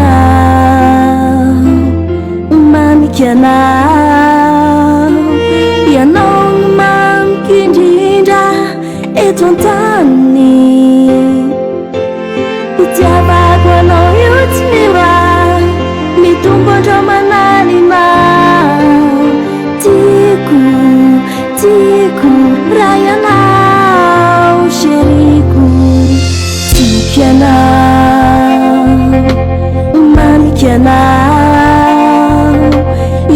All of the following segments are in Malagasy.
ianao, mamika anao, ianao no mamiko indrindra eto an-tany. Itiavako anao io tsy miova, mitombo andreo manalina. Tiako, tiako raha ianao sheriko. Tiako ianao, mamiko ianao,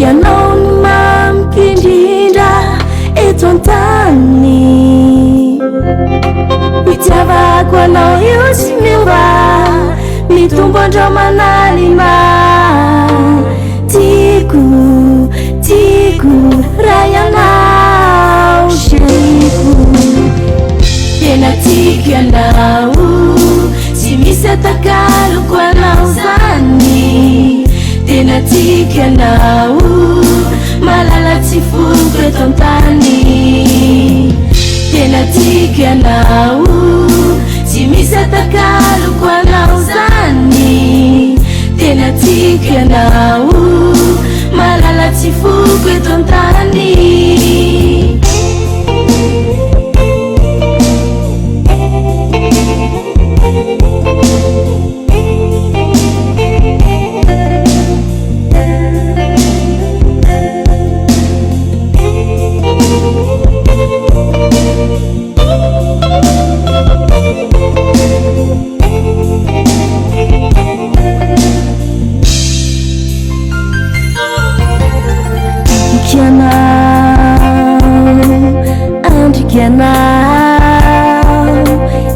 ianao no mamiko indrindra eto an-tany. Itiavako anao io tsy miova, mitombo andreo manalina. Tiako, tiako raha ianao sheriko. Tena tiako ianao, tsy misy atakaloko anao zany. Tena tiako ianao, malala tsy foroko eto an-tany. Tena tiako ianao, tsy misy atakaloko anao zany. Tena tiako ianao, malala tsy foroko eto an-tany. Andriky anao,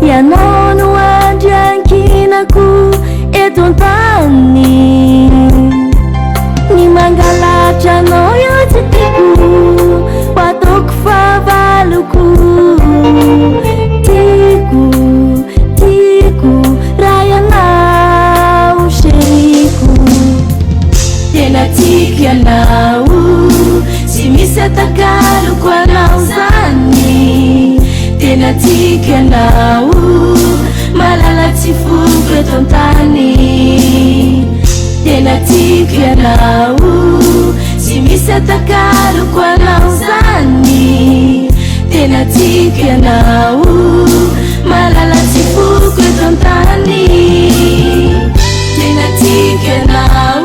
ianao no andriankinako eto an-tany. Ny mangalatra anao io tsy tiako, ho ataoko fahavaloko. Tiako, tiako raha ianao sheriko. Tena tiako ianao, tsy misy atakaloko anao zany. Tena tiako ianao, malala tsy foroko eto an-tany. Tena tiako ianao, tsy misy atakaloko anao zany. Tena tiako ianao, malala tsy foroko eto an-tany. Tena tiako ianao.